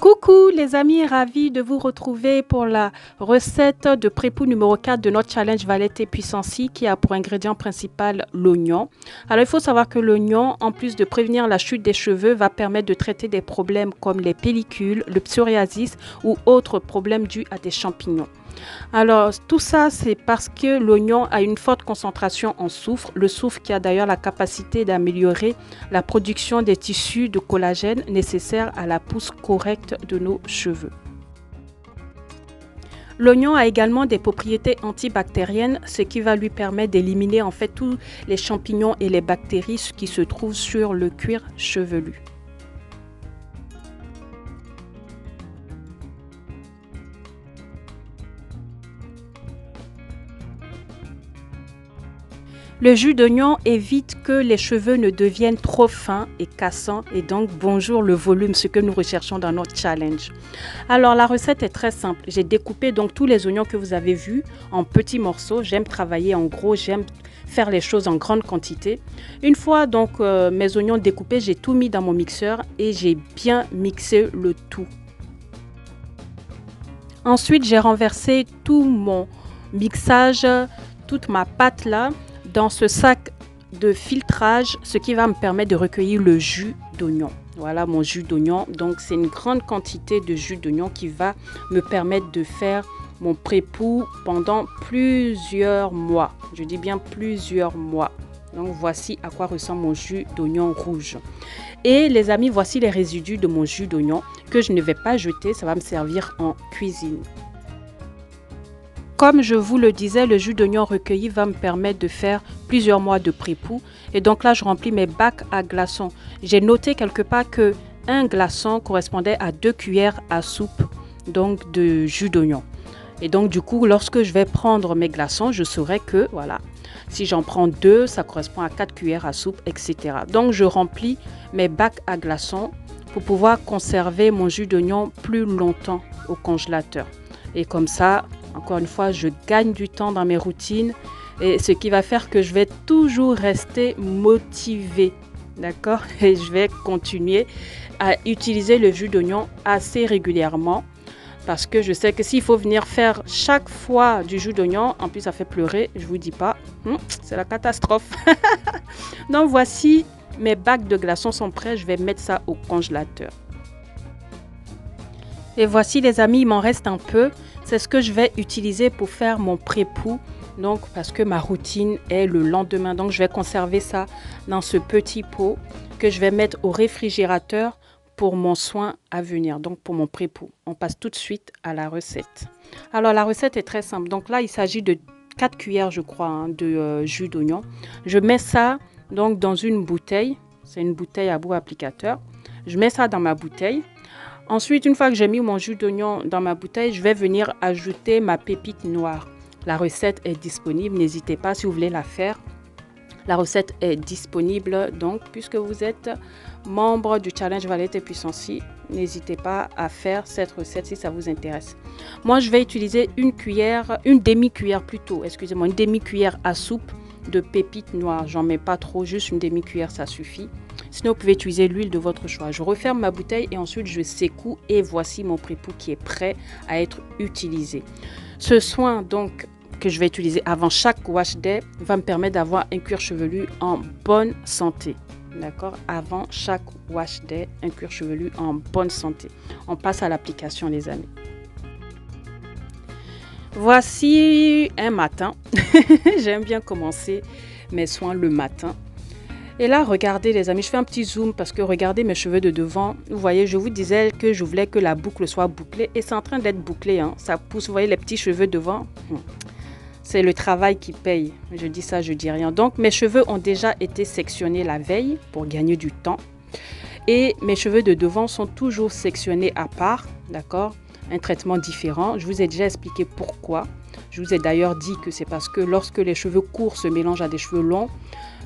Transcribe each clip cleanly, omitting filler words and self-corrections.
Coucou les amis, ravi de vous retrouver pour la recette de pré-poux numéro 4 de notre challenge Valette et Puissance C qui a pour ingrédient principal l'oignon. Alors il faut savoir que l'oignon, en plus de prévenir la chute des cheveux, va permettre de traiter des problèmes comme les pellicules, le psoriasis ou autres problèmes dus à des champignons. Alors tout ça c'est parce que l'oignon a une forte concentration en soufre, le soufre qui a d'ailleurs la capacité d'améliorer la production des tissus de collagène nécessaires à la pousse correcte de nos cheveux. L'oignon a également des propriétés antibactériennes, ce qui va lui permettre d'éliminer en fait tous les champignons et les bactéries qui se trouvent sur le cuir chevelu. Le jus d'oignon évite que les cheveux ne deviennent trop fins et cassants et donc bonjour le volume, ce que nous recherchons dans notre challenge. Alors la recette est très simple. J'ai découpé donc tous les oignons que vous avez vus en petits morceaux. J'aime travailler en gros, j'aime faire les choses en grande quantité. Une fois donc mes oignons découpés, j'ai tout mis dans mon mixeur et j'ai bien mixé le tout. Ensuite, j'ai renversé tout mon mixage, toute ma pâte là, dans ce sac de filtrage, ce qui va me permettre de recueillir le jus d'oignon. Voilà mon jus d'oignon. Donc c'est une grande quantité de jus d'oignon qui va me permettre de faire mon pré-poux pendant plusieurs mois. Je dis bien plusieurs mois. Donc voici à quoi ressemble mon jus d'oignon rouge. Et les amis, voici les résidus de mon jus d'oignon que je ne vais pas jeter. Ça va me servir en cuisine. Comme je vous le disais, le jus d'oignon recueilli va me permettre de faire plusieurs mois de pré-poux. Et donc là, je remplis mes bacs à glaçons. J'ai noté quelque part que un glaçon correspondait à 2 cuillères à soupe donc de jus d'oignon. Et donc du coup, lorsque je vais prendre mes glaçons, je saurai que voilà, si j'en prends 2, ça correspond à 4 cuillères à soupe, etc. Donc je remplis mes bacs à glaçons pour pouvoir conserver mon jus d'oignon plus longtemps au congélateur. Et comme ça, encore une fois, je gagne du temps dans mes routines et ce qui va faire que je vais toujours rester motivée. D'accord? Et je vais continuer à utiliser le jus d'oignon assez régulièrement parce que je sais que s'il faut venir faire chaque fois du jus d'oignon, en plus ça fait pleurer, je vous dis pas, c'est la catastrophe. Donc voici, mes bacs de glaçons sont prêts, je vais mettre ça au congélateur. Et voici les amis, il m'en reste un peu. C'est ce que je vais utiliser pour faire mon pré-poux. Donc parce que ma routine est le lendemain. Donc je vais conserver ça dans ce petit pot que je vais mettre au réfrigérateur pour mon soin à venir. Donc pour mon pré-poux. On passe tout de suite à la recette. Alors la recette est très simple. Donc là il s'agit de 4 cuillères je crois de jus d'oignon. Je mets ça donc dans une bouteille. C'est une bouteille à bout applicateur. Je mets ça dans ma bouteille. Ensuite, une fois que j'ai mis mon jus d'oignon dans ma bouteille, je vais venir ajouter ma pépite noire. La recette est disponible, n'hésitez pas si vous voulez la faire. La recette est disponible, donc puisque vous êtes membre du challenge Valette et Puissance C, n'hésitez pas à faire cette recette si ça vous intéresse. Moi, je vais utiliser une demi-cuillère plutôt, excusez-moi, une demi-cuillère à soupe de pépites noires. J'en mets pas trop, juste une demi-cuillère, ça suffit. Sinon, vous pouvez utiliser l'huile de votre choix. Je referme ma bouteille et ensuite je secoue et voici mon pré-poux qui est prêt à être utilisé. Ce soin donc que je vais utiliser avant chaque wash day va me permettre d'avoir un cuir chevelu en bonne santé. D'accord? Avant chaque wash day, un cuir chevelu en bonne santé. On passe à l'application les amis. Voici un matin. J'aime bien commencer mes soins le matin. Et là, regardez les amis, je fais un petit zoom parce que regardez mes cheveux de devant. Vous voyez, je vous disais que je voulais que la boucle soit bouclée et c'est en train d'être bouclé. Hein. Ça pousse, vous voyez les petits cheveux devant. C'est le travail qui paye. Je dis ça, je dis rien. Donc, mes cheveux ont déjà été sectionnés la veille pour gagner du temps. Et mes cheveux de devant sont toujours sectionnés à part, d'accord? Un traitement différent. Je vous ai déjà expliqué pourquoi. Je vous ai d'ailleurs dit que c'est parce que lorsque les cheveux courts se mélangent à des cheveux longs,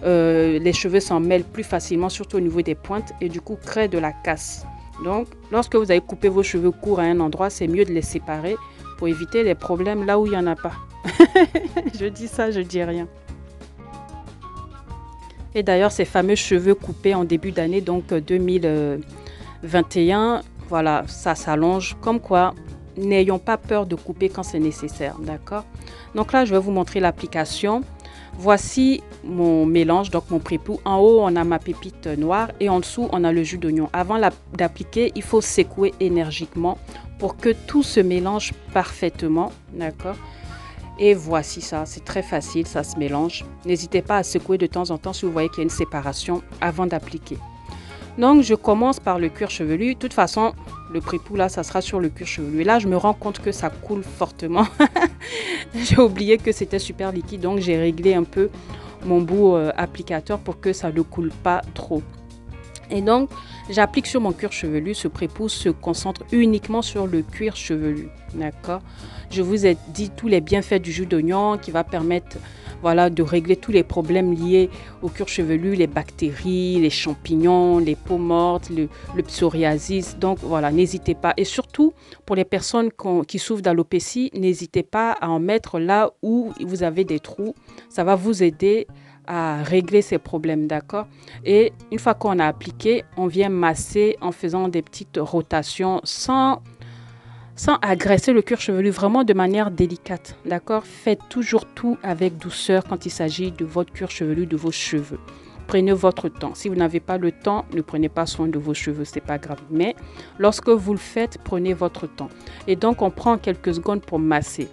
les cheveux s'en mêlent plus facilement, surtout au niveau des pointes, et du coup créent de la casse. Donc, lorsque vous avez coupé vos cheveux courts à un endroit, c'est mieux de les séparer pour éviter les problèmes là où il n'y en a pas. Je dis ça, je dis rien. Et d'ailleurs, ces fameux cheveux coupés en début d'année, donc 2021, voilà, ça s'allonge. Comme quoi, n'ayons pas peur de couper quand c'est nécessaire, d'accord? Donc là, je vais vous montrer l'application. Voici mon mélange, donc mon pré-pou. En haut, on a ma pépite noire et en dessous, on a le jus d'oignon. Avant d'appliquer, il faut secouer énergiquement pour que tout se mélange parfaitement, d'accord? Et voici ça, c'est très facile, ça se mélange. N'hésitez pas à secouer de temps en temps si vous voyez qu'il y a une séparation avant d'appliquer. Donc, je commence par le cuir chevelu. De toute façon, le pré-pou, là, ça sera sur le cuir chevelu. Et là, je me rends compte que ça coule fortement. J'ai oublié que c'était super liquide, donc j'ai réglé un peu mon bout applicateur pour que ça ne coule pas trop. Et donc, j'applique sur mon cuir chevelu. Ce pré-pou se concentre uniquement sur le cuir chevelu. D'accord? Je vous ai dit tous les bienfaits du jus d'oignon qui va permettre, voilà, de régler tous les problèmes liés au cuir chevelu, les bactéries, les champignons, les peaux mortes, le psoriasis. Donc, voilà, n'hésitez pas. Et surtout, pour les personnes qui souffrent d'alopécie, n'hésitez pas à en mettre là où vous avez des trous. Ça va vous aider à régler ces problèmes, d'accord? Et une fois qu'on a appliqué, on vient masser en faisant des petites rotations sans agresser le cuir chevelu, vraiment de manière délicate, d'accord? Faites toujours tout avec douceur quand il s'agit de votre cuir chevelu, de vos cheveux. Prenez votre temps. Si vous n'avez pas le temps, ne prenez pas soin de vos cheveux, c'est pas grave. Mais lorsque vous le faites, prenez votre temps. Et donc, on prend quelques secondes pour masser.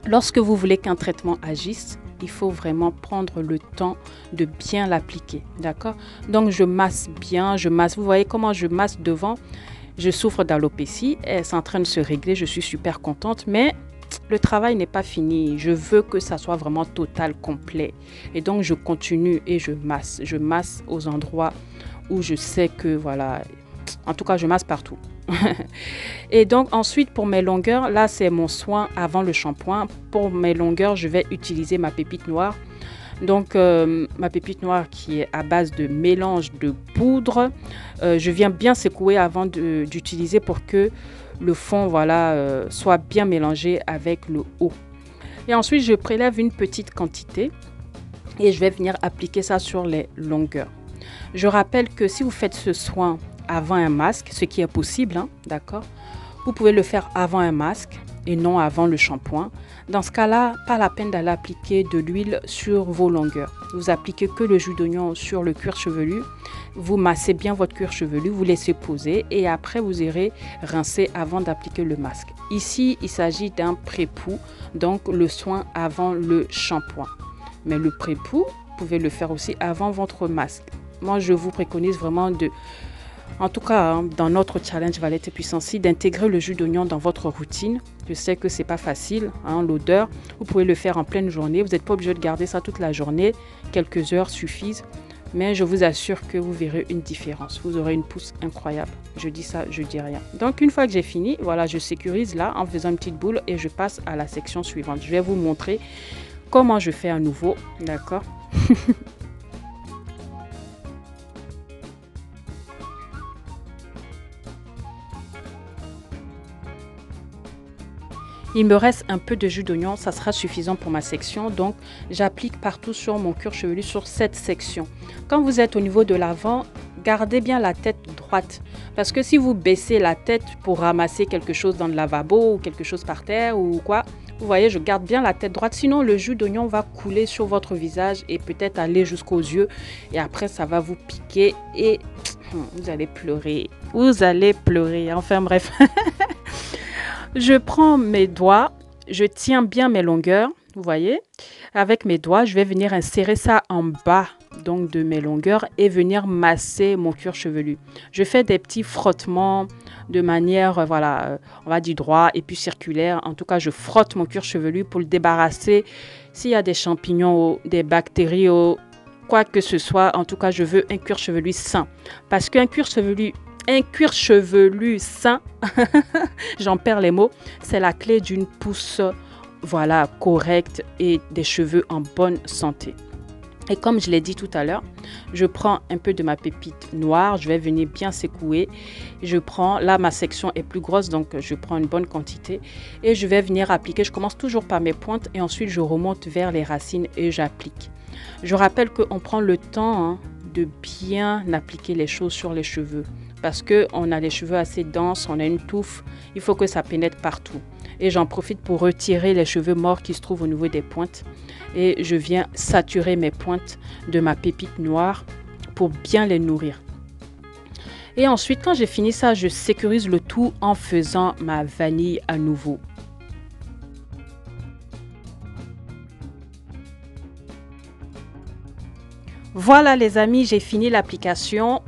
Lorsque vous voulez qu'un traitement agisse, il faut vraiment prendre le temps de bien l'appliquer, d'accord? Donc, je masse bien, je masse. Vous voyez comment je masse devant? Je souffre d'alopécie, c'est en train de se régler, je suis super contente, mais le travail n'est pas fini. Je veux que ça soit vraiment total, complet. Et donc, je continue et je masse. Je masse aux endroits où je sais que, voilà, en tout cas, je masse partout. Et donc, ensuite, pour mes longueurs, là, c'est mon soin avant le shampoing. Pour mes longueurs, je vais utiliser ma pépite noire. Donc, ma pépite noire qui est à base de mélange de poudre. Je viens bien secouer avant d'utiliser pour que le fond, voilà, soit bien mélangé avec le haut. Et ensuite, je prélève une petite quantité et je vais venir appliquer ça sur les longueurs. Je rappelle que si vous faites ce soin avant un masque, ce qui est possible, hein, d'accord, vous pouvez le faire avant un masque et non avant le shampoing. Dans ce cas-là, pas la peine d'aller appliquer de l'huile sur vos longueurs. Vous appliquez que le jus d'oignon sur le cuir chevelu. Vous massez bien votre cuir chevelu, vous laissez poser et après vous irez rincer avant d'appliquer le masque. Ici, il s'agit d'un pré-pou, donc le soin avant le shampoing. Mais le pré-pou, vous pouvez le faire aussi avant votre masque. Moi, je vous préconise vraiment en tout cas, hein, dans notre challenge Valette Puissance, d'intégrer le jus d'oignon dans votre routine. Je sais que c'est pas facile, hein, l'odeur. Vous pouvez le faire en pleine journée. Vous n'êtes pas obligé de garder ça toute la journée. Quelques heures suffisent. Mais je vous assure que vous verrez une différence. Vous aurez une pousse incroyable. Je dis ça, je dis rien. Donc, une fois que j'ai fini, voilà, je sécurise là en faisant une petite boule et je passe à la section suivante. Je vais vous montrer comment je fais à nouveau, d'accord? Il me reste un peu de jus d'oignon, ça sera suffisant pour ma section. Donc, j'applique partout sur mon cuir chevelu, sur cette section. Quand vous êtes au niveau de l'avant, gardez bien la tête droite. Parce que si vous baissez la tête pour ramasser quelque chose dans le lavabo ou quelque chose par terre ou quoi, vous voyez, je garde bien la tête droite. Sinon, le jus d'oignon va couler sur votre visage et peut-être aller jusqu'aux yeux. Et après, ça va vous piquer et vous allez pleurer. Vous allez pleurer. Enfin, bref. Je prends mes doigts, je tiens bien mes longueurs, vous voyez. Avec mes doigts, je vais venir insérer ça en bas donc de mes longueurs et venir masser mon cuir chevelu. Je fais des petits frottements de manière, voilà, on va dire droit et puis circulaire. En tout cas, je frotte mon cuir chevelu pour le débarrasser. S'il y a des champignons, des bactéries, quoi que ce soit, en tout cas, je veux un cuir chevelu sain. Parce qu'un cuir chevelu sain, j'en perds les mots, c'est la clé d'une pousse, voilà, correcte et des cheveux en bonne santé. Et comme je l'ai dit tout à l'heure, je prends un peu de ma pépite noire, je vais venir bien secouer. Je prends, là ma section est plus grosse, donc je prends une bonne quantité et je vais venir appliquer. Je commence toujours par mes pointes et ensuite je remonte vers les racines et j'applique. Je rappelle qu'on prend le temps de bien appliquer les choses sur les cheveux. parce qu'on a les cheveux assez denses, on a une touffe, il faut que ça pénètre partout. Et j'en profite pour retirer les cheveux morts qui se trouvent au niveau des pointes. Et je viens saturer mes pointes de ma pépite noire pour bien les nourrir. Et ensuite, quand j'ai fini ça, je sécurise le tout en faisant ma vanille à nouveau. Voilà les amis, j'ai fini l'application.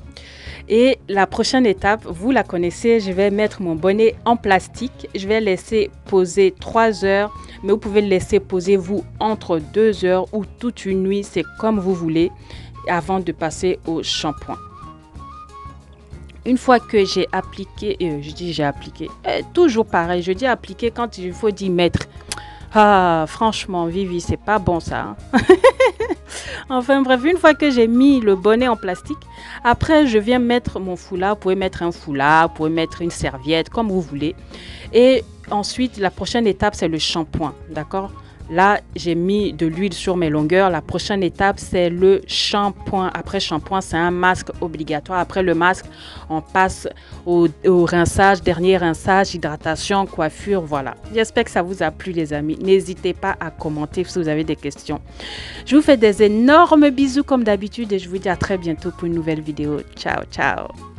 Et la prochaine étape, vous la connaissez, je vais mettre mon bonnet en plastique. Je vais laisser poser 3 heures, mais vous pouvez le laisser poser vous entre 2 heures ou toute une nuit, c'est comme vous voulez, avant de passer au shampoing. Une fois que j'ai appliqué, toujours pareil, je dis appliquer quand il faut dire mettre. Ah, franchement, Vivi, c'est pas bon ça. Hein? Enfin bref, une fois que j'ai mis le bonnet en plastique, après je viens mettre mon foulard. Vous pouvez mettre un foulard, vous pouvez mettre une serviette, comme vous voulez. Et ensuite, la prochaine étape, c'est le shampoing, d'accord? Là, j'ai mis de l'huile sur mes longueurs. La prochaine étape, c'est le shampoing. Après shampoing, c'est un masque obligatoire. Après le masque, on passe au rinçage, dernier rinçage, hydratation, coiffure, voilà. J'espère que ça vous a plu, les amis. N'hésitez pas à commenter si vous avez des questions. Je vous fais des énormes bisous comme d'habitude et je vous dis à très bientôt pour une nouvelle vidéo. Ciao, ciao.